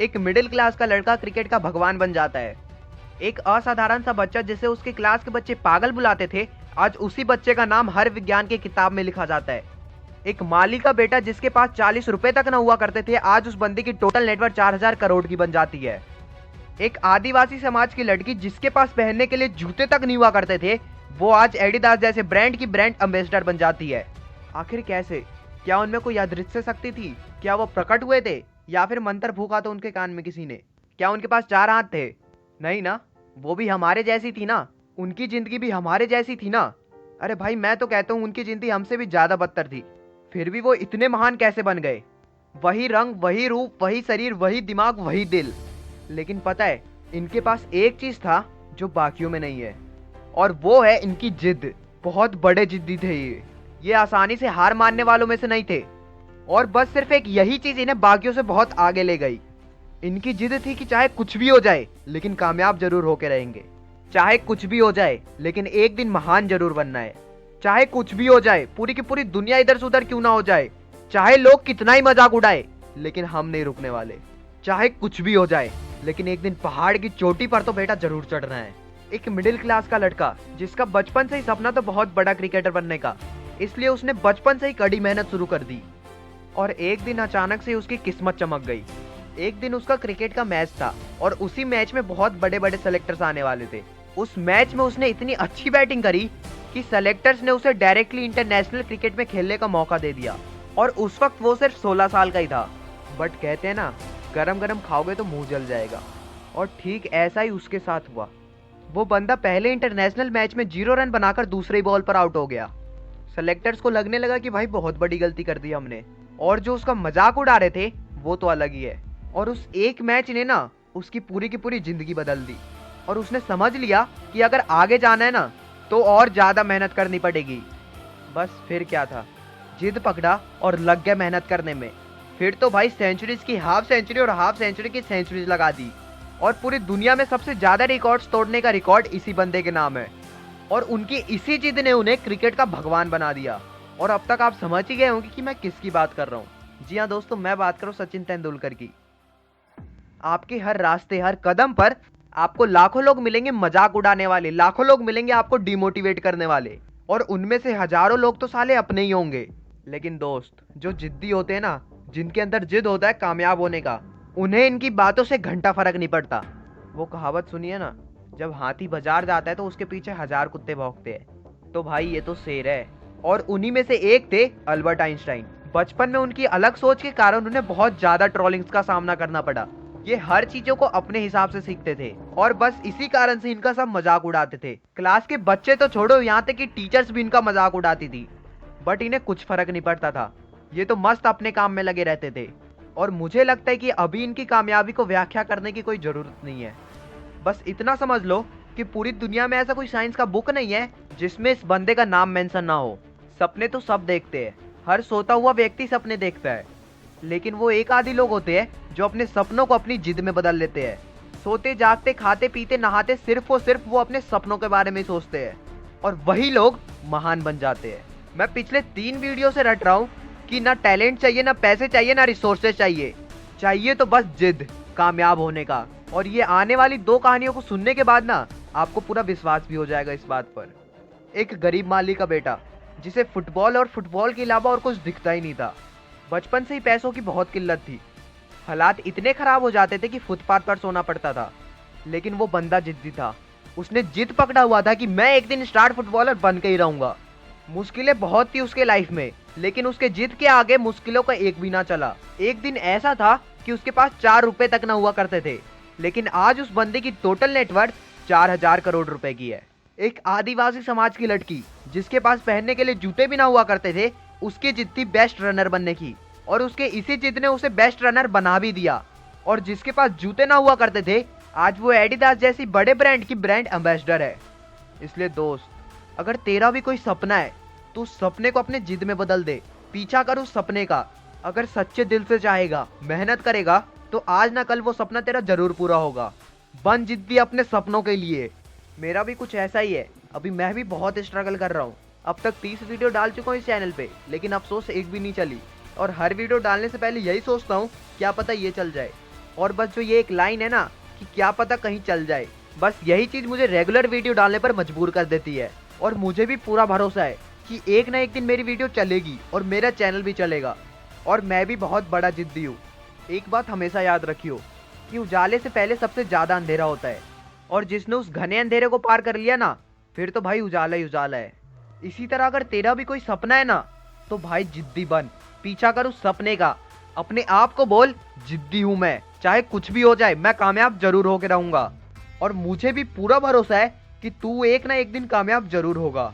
एक middle class का लड़का क्रिकेट का भगवान बन जाता है। एक असाधारण सा बच्चा जिसे उसके क्लास के बच्चे पागल बुलाते थे, आज उसी बच्चे का नाम हर विज्ञान की किताब में लिखा जाता है। एक माली का बेटा जिसके पास 40 रुपए तक न हुआ करते थे, आज उस बंदे की टोटल नेटवर्थ 4000 करोड़ की बन जाती है। एक आदिवासी समाज की लड़की जिसके पास पहनने के लिए जूते तक नहीं हुआ करते थे, वो आज एडिडास जैसे ब्रांड की ब्रांड एम्बेसडर बन जाती है। आखिर कैसे? क्या उनमें कोई अदृश्य शक्ति थी? क्या वो प्रकट हुए थे या फिर मंत्र फूका तो उनके कान में किसी ने? क्या उनके पास 4 हाथ थे? नहीं ना, वो भी हमारे जैसी थी ना, उनकी जिंदगी भी हमारे जैसी थी ना। अरे भाई, मैं तो कहता हूँ उनकी जिंदगी हमसे भी ज्यादा बदतर थी, फिर भी वो इतने महान कैसे बन गए? वही रंग, वही रूप, वही शरीर, वही दिमाग, वही दिल। लेकिन पता है, इनके पास एक चीज था जो बाकियों में नहीं है, और वो है इनकी जिद। बहुत बड़े जिद्दी थे ये आसानी से हार मानने वालों में से नहीं थे, और बस सिर्फ एक यही चीज इन्हें बाकियों से बहुत आगे ले गई। इनकी जिद थी कि चाहे कुछ भी हो जाए लेकिन कामयाब जरूर होके रहेंगे। चाहे कुछ भी हो जाए लेकिन एक दिन महान जरूर बनना है। चाहे कुछ भी हो जाए, पूरी की पूरी दुनिया इधर से उधर क्यों ना हो जाए, चाहे लोग कितना ही मजाक उड़ाए, लेकिन हम नहीं रुकने वाले। चाहे कुछ भी हो जाए, लेकिन एक दिन पहाड़ की चोटी पर तो बेटा जरूर चढ़ना है। एक मिडिल क्लास का लड़का जिसका बचपन से ही सपना तो बहुत बड़ा क्रिकेटर बनने का, इसलिए उसने बचपन से ही कड़ी मेहनत शुरू कर दी। और एक दिन अचानक से उसकी किस्मत चमक गई। एक दिन उसका क्रिकेट का मैच था और उसी मैच में बहुत बड़े बड़े सेलेक्टर्स आने वाले थे। उस मैच में उसने इतनी अच्छी बैटिंग करी कि सेलेक्टर्स ने उसे डायरेक्टली इंटरनेशनल क्रिकेट में खेलने का मौका दे दिया। और उस वक्त वो सिर्फ 16 साल का ही था। बट कहते हैं ना, गरम गरम खाओगे तो मुंह जल जाएगा, और ठीक ऐसा ही उसके साथ हुआ। वो बंदा पहले इंटरनेशनल मैच में 0 रन बनाकर दूसरे बॉल पर आउट हो गया। सेलेक्टर्स को लगने लगा कि भाई बहुत बड़ी गलती कर दी हमने, और जो उसका मजाक उड़ा रहे थे वो तो अलग ही है। और उस एक मैच ने ना उसकी पूरी की पूरी जिंदगी बदल दी, और उसने समझ लिया कि अगर आगे जाना है ना तो और ज्यादा मेहनत करनी पड़ेगी। बस फिर क्या था, जिद पकड़ा और लग गया मेहनत करने में। फिर तो भाई सेंचुरीज की हाफ सेंचुरी और हाफ सेंचुरी की सेंचुरीज लगा दी, और पूरी दुनिया में सबसे ज्यादा रिकॉर्ड्स तोड़ने का रिकॉर्ड इसी बंदे के नाम है। और उनकी इसी जिद ने उन्हें क्रिकेट का भगवान बना दिया। और अब तक आप समझ ही गए होंगे कि मैं किसकी बात कर रहा हूँ। जी हाँ दोस्तों, मैं बात कर रहा हूँ सचिन तेंदुलकर की। आपके हर रास्ते, हर कदम पर आपको लाखों लोग मिलेंगे मजाक उड़ाने वाले, लाखों लोग मिलेंगे आपको डिमोटिवेट करने वाले, और उनमें से हजारों लोग तो साले अपने ही होंगे। लेकिन दोस्त, जो जिद्दी होते हैं ना, जिनके अंदर जिद होता है कामयाब होने का, उन्हें इनकी बातों से घंटा फर्क नहीं पड़ता। वो कहावत सुनिए ना, जब हाथी बाजार जाता है तो उसके पीछे 1000 कुत्ते भौंकते हैं। तो भाई ये तो शेर है। और उन्हीं में से एक थे अल्बर्ट आइंस्टाइन। बचपन में उनकी अलग सोच के कारण उन्हें बहुत ज्यादा ट्रोलिंग्स का सामना करना पड़ा। ये हर चीजों को अपने हिसाब से सीखते थे, और बस इसी कारण से इनका सब मजाक उड़ाते थे। क्लास के बच्चे तो छोड़ो, यहाँ तक कि टीचर्स भी इनका मजाक उड़ाती थी, बट इन्हें कुछ फर्क नहीं पड़ता था। ये तो मस्त अपने काम में लगे रहते थे। और मुझे लगता है कि अभी इनकी कामयाबी को व्याख्या करने की कोई जरूरत नहीं है। बस इतना समझ लो कि पूरी दुनिया में ऐसा कोई साइंस का बुक नहीं है जिसमें इस बंदे का नाम मेंशन ना हो। सपने तो सब देखते हैं, हर सोता हुआ व्यक्ति सपने देखता है, लेकिन वो एक आदि लोग होते हैं जो अपने सपनों को अपनी जिद में बदल लेते हैं। सोते जागते खाते पीते नहाते सिर्फ और सिर्फ वो अपने सपनों के बारे में सोचते हैं, और वही लोग महान बन जाते हैं। मैं पिछले 3 वीडियो से रट रहा हूँ कि ना टैलेंट चाहिए, ना पैसे चाहिए, ना रिसोर्सेज चाहिए, चाहिए तो बस जिद कामयाब होने का। और ये आने वाली 2 कहानियों को सुनने के बाद ना आपको पूरा विश्वास भी हो जाएगा इस बात पर। एक गरीब माली का बेटा जिसे फुटबॉल और फुटबॉल के अलावा और कुछ दिखता ही नहीं था। बचपन से ही पैसों की बहुत किल्लत थी। हालात इतने खराब हो जाते थे कि फुटपाथ पर सोना पड़ता था, लेकिन वो बंदा जिद्दी था। उसने जिद पकड़ा हुआ था कि मैं एक दिन स्टार फुटबॉलर बन के ही रहूंगा। मुश्किलें बहुत थी उसके लाइफ में, लेकिन उसके जिद के आगे मुश्किलों का एक भी ना चला। एक दिन ऐसा था कि उसके पास 4 रुपए तक ना हुआ करते थे, लेकिन आज उस बंदे की टोटल नेटवर्थ 4000 करोड़ रुपए की है। एक आदिवासी समाज की लड़की जिसके पास पहनने के लिए जूते भी ना हुआ करते थे, उसकी जिद थी बेस्ट रनर बनने की, और उसके इसी जिद ने उसे बेस्ट रनर बना भी दिया। और जिसके पास जूते ना हुआ करते थे, आज वो एडिडास जैसी बड़े ब्रांड की ब्रांड एम्बेसडर है। इसलिए दोस्त, अगर तेरा भी कोई सपना है तो उस सपने को अपने जिद में बदल दे। पीछा कर उस सपने का। अगर सच्चे दिल से चाहेगा, मेहनत करेगा, तो आज ना कल वो सपना तेरा जरूर पूरा होगा। बन जिद्दी अपने सपनों के लिए। मेरा भी कुछ ऐसा ही है। अभी मैं भी बहुत स्ट्रगल कर रहा हूँ। अब तक 30 वीडियो डाल चुका हूँ इस चैनल पे, लेकिन अफसोस एक भी नहीं चली। और हर वीडियो डालने से पहले यही सोचता हूँ क्या पता ये चल जाए। और बस जो ये एक लाइन है ना कि क्या पता कहीं चल जाए, बस यही चीज़ मुझे रेगुलर वीडियो डालने पर मजबूर कर देती है। और मुझे भी पूरा भरोसा है कि एक ना एक दिन मेरी वीडियो चलेगी और मेरा चैनल भी चलेगा। और मैं भी बहुत बड़ा जिद्दी हूँ। एक बात हमेशा याद रखियो कि उजाले से पहले सबसे ज़्यादा अंधेरा होता है, और जिसने उस घने अंधेरे को पार कर लिया ना, फिर तो भाई उजाला ही उजाला है। इसी तरह अगर तेरा भी कोई सपना है ना, तो भाई जिद्दी बन, पीछा कर उस सपने का। अपने आप को बोल, जिद्दी हूँ मैं, चाहे कुछ भी हो जाए मैं कामयाब जरूर होके रहूंगा। और मुझे भी पूरा भरोसा है कि तू एक ना एक दिन कामयाब जरूर होगा।